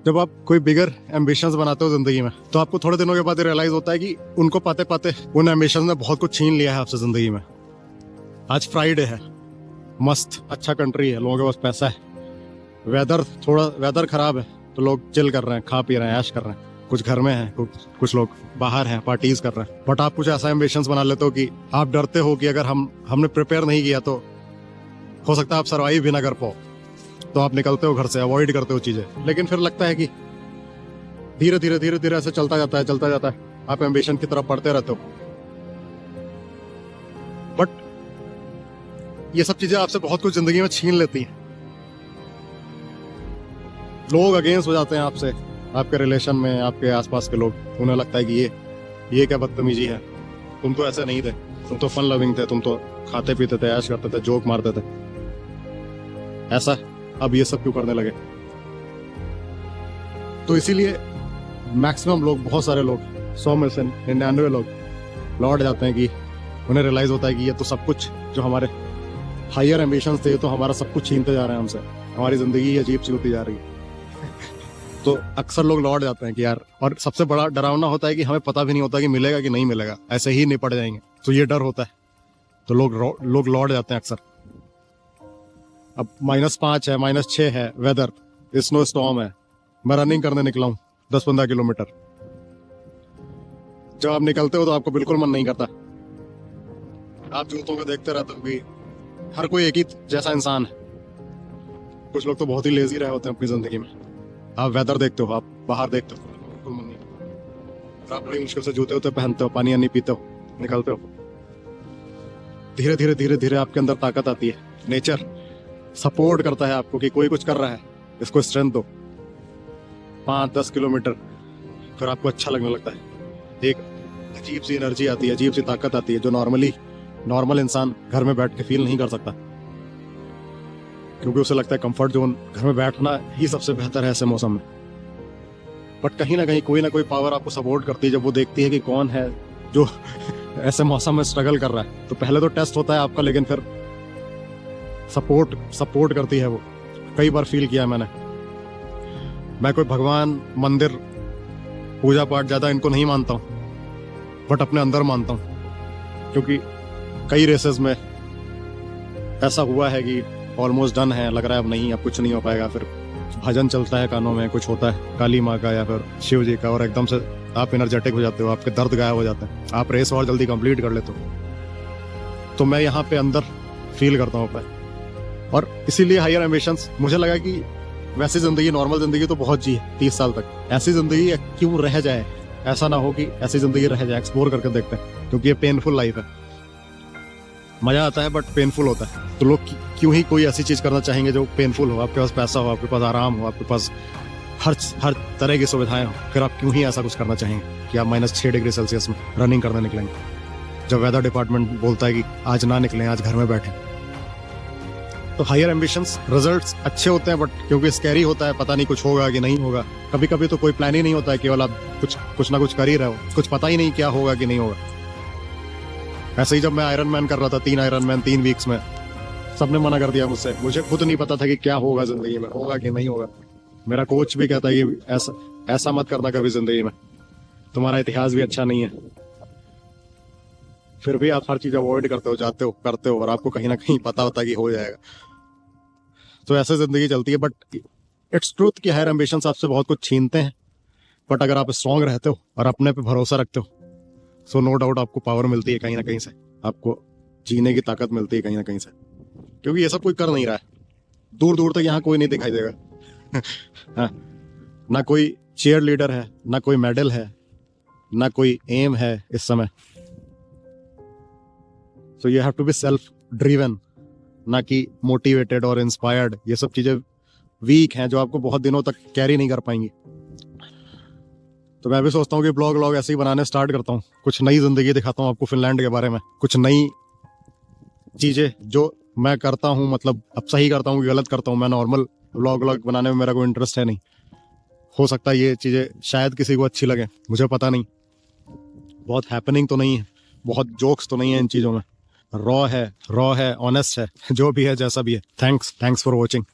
जब आप कोई बिगर एम्बिशंस बनाते हो जिंदगी में तो आपको थोड़े दिनों के बाद रियलाइज होता है कि उनको पाते पाते उन एम्बिशंस ने बहुत कुछ छीन लिया है आपसे जिंदगी में। आज फ्राइडे है, मस्त अच्छा कंट्री है, लोगों के पास पैसा है, वेदर खराब है तो लोग चिल कर रहे हैं, खा पी रहे हैं, ऐश कर रहे हैं। कुछ घर में हैं, कुछ लोग बाहर हैं, पार्टीज कर रहे हैं। बट आप कुछ ऐसा एम्बिशंस बना लेते हो कि आप डरते हो कि अगर हमने प्रिपेयर नहीं किया तो हो सकता है आप सर्वाइव भी ना कर पाओ, तो आप निकलते हो घर से, अवॉइड करते हो चीजें। लेकिन फिर लगता है कि धीरे धीरे ऐसे चलता जाता है, आप एम्बिशन की तरफ बढ़ते रहते हो। बट ये सब चीजें आपसे बहुत कुछ जिंदगी में छीन लेती हैं। लोग अगेंस्ट हो जाते हैं आपसे, आपके रिलेशन में, आपके आसपास के लोग। उन्हें लगता है कि ये क्या बदतमीजी है, तुम तो ऐसे नहीं थे, तुम तो फन लविंग थे, तुम तो खाते पीते थे, ऐश करते थे, जोक मारते थे, ऐसा अब ये सब क्यों करने लगे। तो इसीलिए मैक्सिमम लोग, बहुत सारे लोग, 100 में से 99 लोग लौट जाते हैं कि उन्हें रियलाइज होता है कि ये तो सब कुछ जो हमारे हायर एम्बिशंस थे, तो हमारा सब कुछ छीनते जा रहे हैं हमसे, हमारी जिंदगी अजीब सी होती जा रही है। तो अक्सर लोग लौट जाते हैं कि यार, और सबसे बड़ा डरावना होता है कि हमें पता भी नहीं होता कि मिलेगा कि नहीं मिलेगा, ऐसे ही निपट जाएंगे, तो ये डर होता है। तो लोग लौट जाते हैं अक्सर। अब -5 है, -6 है वेदर, स्नो स्टॉर्म है, मैं रनिंग करने निकला हूँ 10-15 किलोमीटर। जब आप निकलते हो तो आपको बिल्कुल मन नहीं करता, आप जूतों को देखते रहते हो कि हर कोई एक ही जैसा इंसान है। कुछ लोग तो बहुत ही लेजी रहे होते हैं अपनी जिंदगी में। आप वेदर देखते हो, आप बाहर देखते हो, बिल्कुल मन नहीं करता। आप बड़ी मुश्किल से जूते होते पहनते हो, पानी नहीं पीते हो, निकलते हो। धीरे धीरे आपके अंदर ताकत आती है, नेचर सपोर्ट करता है आपको कि कोई कुछ कर रहा है, इसको स्ट्रेंथ दो। 5-10 किलोमीटर फिर आपको अच्छा लगने लगता है, एक अजीब सी एनर्जी आती है, अजीब सी ताकत आती है, जो नॉर्मल इंसान घर में बैठ के फील नहीं कर सकता, क्योंकि उसे लगता है कंफर्ट जोन, घर में बैठना ही सबसे बेहतर है ऐसे मौसम में। बट कहीं ना कहीं कोई ना कोई पावर आपको सपोर्ट करती है, जब वो देखती है कि कौन है जो ऐसे मौसम में स्ट्रगल कर रहा है। तो पहले तो टेस्ट होता है आपका, लेकिन फिर सपोर्ट करती है वो। कई बार फील किया मैंने। मैं कोई भगवान, मंदिर, पूजा पाठ ज्यादा इनको नहीं मानता हूँ, बट अपने अंदर मानता हूँ, क्योंकि कई रेसेस में ऐसा हुआ है कि ऑलमोस्ट डन है, लग रहा है अब नहीं, अब कुछ नहीं हो पाएगा। फिर भजन चलता है कानों में, कुछ होता है काली माँ का या फिर शिव जी का, और एकदम से आप एनर्जेटिक हो जाते हो, आपके दर्द गायब हो जाते हैं, आप रेस और जल्दी कंप्लीट कर लेते हो। तो मैं यहाँ पे अंदर फील करता हूँ अपने, और इसीलिए हायर एम्बिशंस। मुझे लगा कि वैसी जिंदगी, नॉर्मल जिंदगी तो बहुत जी है 30 साल तक, ऐसी जिंदगी क्यों रह जाए, ऐसा ना हो कि ऐसी जिंदगी रह जाए। एक्सप्लोर करके देखते हैं, क्योंकि ये पेनफुल लाइफ है। मजा आता है बट पेनफुल होता है, तो लोग क्यों ही कोई ऐसी चीज करना चाहेंगे जो पेनफुल हो। आपके पास पैसा हो, आपके पास आराम हो, आपके पास हर तरह की सुविधाएं हो, फिर आप क्यों ही ऐसा कुछ करना चाहेंगे कि आप -6 डिग्री सेल्सियस में रनिंग करने निकलेंगे, जब वेदर डिपार्टमेंट बोलता है कि आज ना निकलें, आज घर में बैठें। तो हायर एम्बिशंस, रिजल्ट्स अच्छे होते हैं, बट क्योंकि स्कैरी होता है, पता नहीं कुछ होगा कि नहीं होगा। कभी कभी तो कोई प्लान ही नहीं होता है, केवल आप कुछ ना कुछ कर ही रहे हो, कुछ पता ही नहीं क्या होगा कि नहीं होगा। ऐसे ही जब मैं आयरन मैन कर रहा था, 3 आयरन मैन 3 वीक्स में, सबने मना कर दिया मुझसे। मुझे खुद नहीं पता था कि क्या होगा जिंदगी में, होगा कि नहीं होगा। मेरा कोच भी कहता है कि ऐसा मत करना कभी जिंदगी में, तुम्हारा इतिहास भी अच्छा नहीं है। फिर भी आप हर चीज अवॉइड करते हो, जाते हो, करते हो, और आपको कहीं ना कहीं पता होता है कि हो जाएगा। तो ऐसे जिंदगी चलती है। बट इट्स ट्रूथ कि हायर एम्बिशंस आपसे बहुत कुछ छीनते हैं, बट अगर आप स्ट्रांग रहते हो और अपने पे भरोसा रखते हो, सो नो डाउट आपको पावर मिलती है कहीं ना कहीं से, आपको जीने की ताकत मिलती है कहीं ना कहीं से। क्योंकि ये सब कोई कर नहीं रहा है, दूर दूर तक यहाँ कोई नहीं दिखाई देगा। हाँ, ना कोई चीयर लीडर है, ना कोई मेडल है, ना कोई एम है इस समय। So you have to be self driven, ना कि मोटिवेटेड और इंस्पायर्ड। ये सब चीजें वीक हैं, जो आपको बहुत दिनों तक कैरी नहीं कर पाएंगी। तो मैं भी सोचता हूँ कि ब्लॉग ऐसे ही बनाने स्टार्ट करता हूँ, कुछ नई जिंदगी दिखाता हूँ आपको फिनलैंड के बारे में, कुछ नई चीजें जो मैं करता हूँ, मतलब अब सही करता हूँ कि गलत करता हूँ। मैं नॉर्मल ब्लॉग बनाने में मेरा कोई इंटरेस्ट है नहीं। हो सकता है ये चीजें शायद किसी को अच्छी लगे, मुझे पता नहीं। बहुत हैपनिंग तो नहीं है, बहुत जोक्स तो नहीं है इन चीजों में। रॉ है, ऑनेस्ट है, जो भी है, जैसा भी है। Thanks for watching.